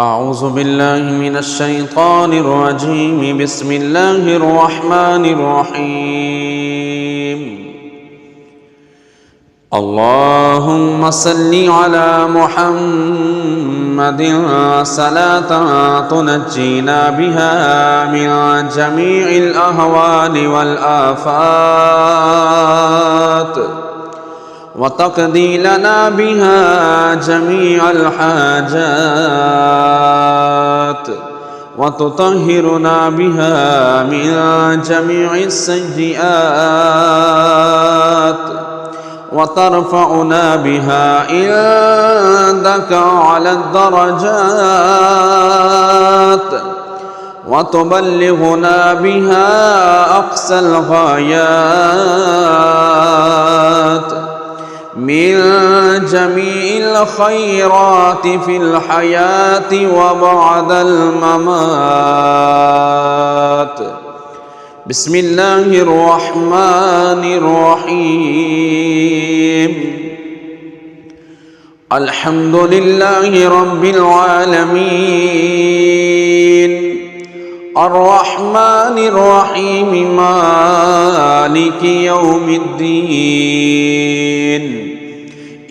أعوذ بالله من الشيطان الرجيم. بسم الله الرحمن الرحيم. اللهم صل على محمد صلاة تنجينا بها من جميع الأهوال والآفات وتقضي لنا بها جميع الحاجات وتطهرنا بها من جميع السيئات وترفعنا بها عندك على الدرجات وتبلغنا بها أقصى الغايات من جميع الخيرات في الحياة وبعد الممات. بسم الله الرحمن الرحيم. الحمد لله رب العالمين الرحمن الرحيم مالك يوم الدين.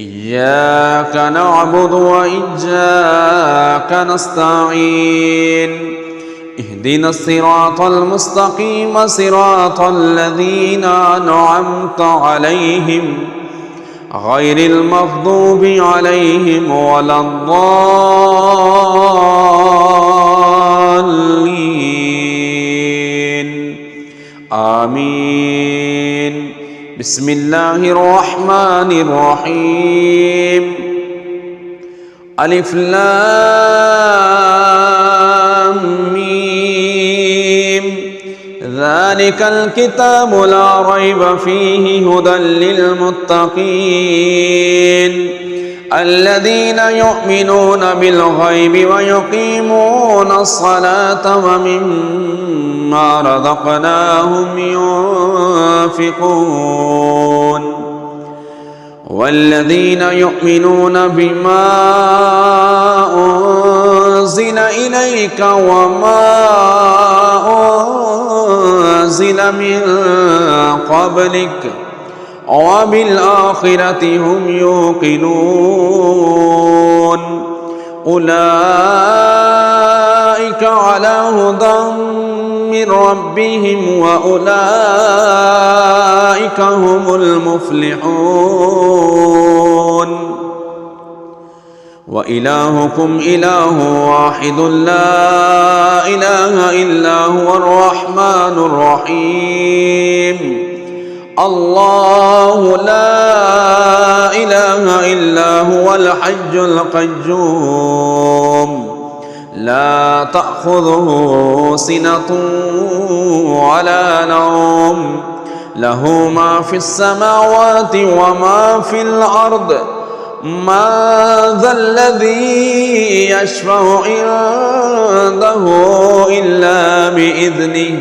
إياك نعبد وإياك نستعين. اهدنا الصراط المستقيم صراط الذين أنعمت عليهم غير المغضوب عليهم ولا الضالين. آمين. بسم الله الرحمن الرحيم. ألف لام ميم. ذلك الكتاب لا ريب فيه هدى للمتقين الذين يؤمنون بالغيب ويقيمون الصلاة ومما رزقناهم ينفقون والذين يؤمنون بما أنزل إليك وما أنزل من قبلك وبالآخرة هم يوقنون أولئك على هدى من ربهم وأولئك هم المفلحون. وإلهكم إله واحد لا إله إلا هو الرحمن الرحيم. الله لا إله إلا هو الحي القيوم لا تأخذه سنة ولا نوم له ما في السماوات وما في الأرض. من ذا الذي يشفع عنده إلا بإذنه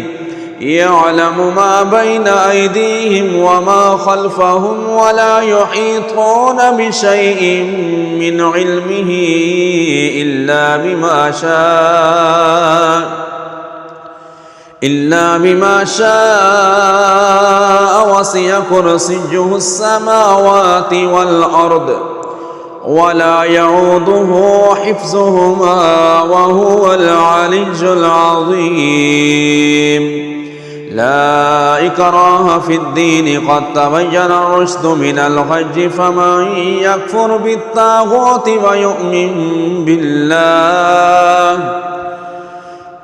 يعلم ما بين أيديهم وما خلفهم ولا يحيطون بشيء من علمه إلا بما شاء وسع كرسيه السماوات والأرض ولا يعوده حفظهما وهو العلي العظيم. لا إكراه في الدين قد تبين الرشد من الغي فمن يكفر بالطاغوت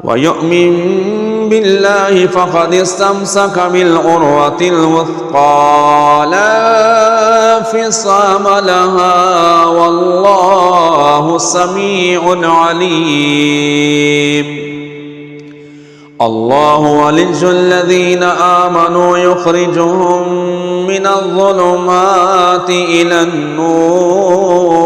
ويؤمن بالله فقد استمسك بالعروة الوثقى لا انفصام لها والله سميع عليم. الله ولي الذين آمنوا يخرجهم من الظلمات إلى النور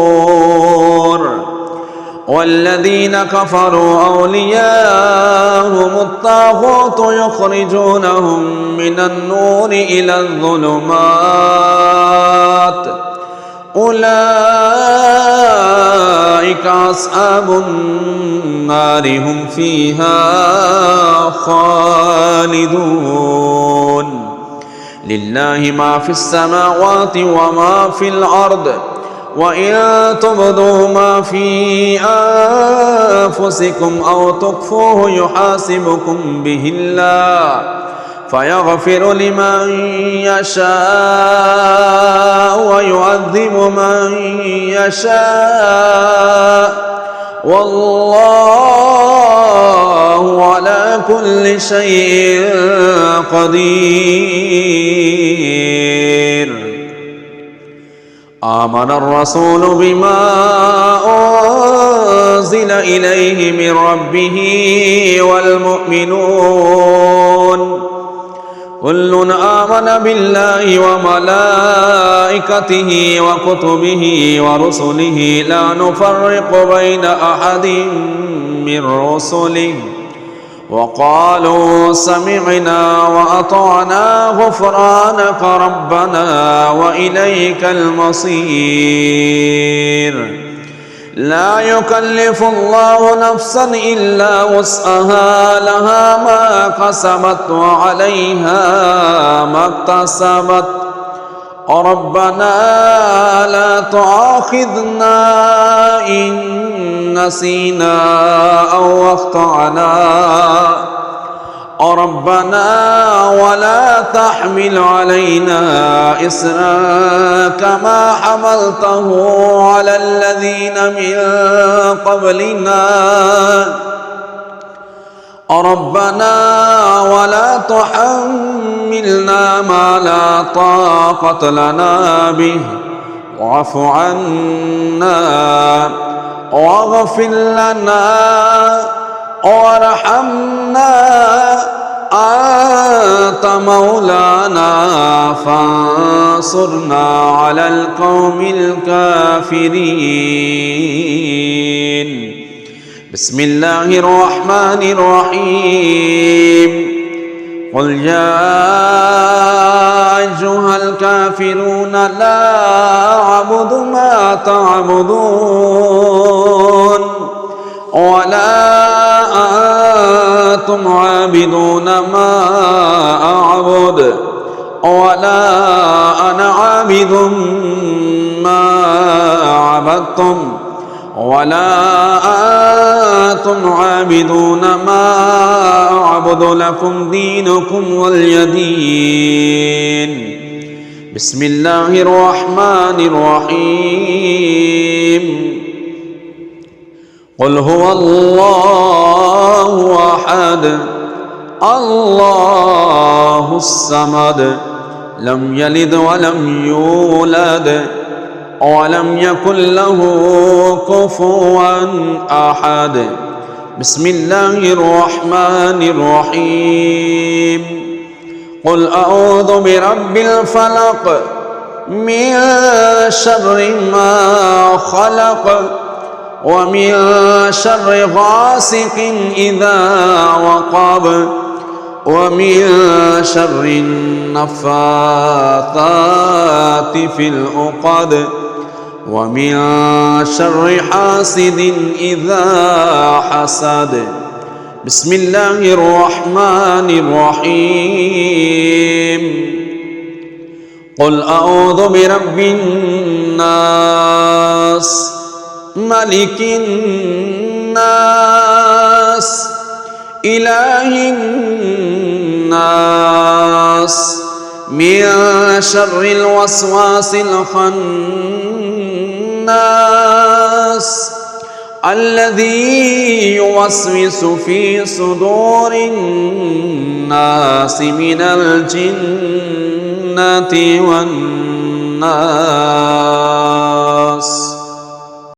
والذين كفروا أولياءهم الطاغوت يخرجونهم من النور إلى الظلمات أولئك أصحاب النار هم فيها خالدون لله ما في السماوات وما في الأرض وإن تبدوا ما في أنفسكم أو تخفوه يحاسبكم به الله فيغفر لمن يشاء ويعذب من يشاء والله على كل شيء قدير. آمن الرسول بما أنزل إليه من ربه والمؤمنون كل آمن بالله وملائكته وكتبه ورسله لا نفرق بين أحد من رسله وقالوا سمعنا وأطعنا غفرانك ربنا وإليك المصير. لا يكلف الله نفسا إلا وسعها لها ما كسبت وعليها ما اكتسبت ربنا لا تؤاخذنا إن نسينا أو أخطأنا ربنا ولا تحمل علينا إصرا كما حملته على الذين من قبلنا ربنا ولا تحملنا ما لا طاقة لنا به واعف عنا واغفر لنا وارحمنا أنت مولانا فانصرنا على القوم الكافرين. بسم الله الرحمن الرحيم قل يا أيها الكافرون لا أعبد ما تعبدون ولا أنتم عابدون ما أعبد ولا أنا عابد ما عبدتم ولا أنتم عابدون ما أعبد لكم دينكم ولي دين. بسم الله الرحمن الرحيم قل هو الله أحد الله الصمد لم يلد ولم يولد ولم يكن له كفوا أحد. بسم الله الرحمن الرحيم قل أعوذ برب الفلق من شر ما خلق ومن شر غاسق إذا وقب ومن شر النفاثات في العقد ومن شر حاسد إذا حسد. بسم الله الرحمن الرحيم قل أعوذ برب الناس ملك الناس إله الناس من شر الوسواس الخناس الذي يوسوس في صدور الناس من الجنة والناس.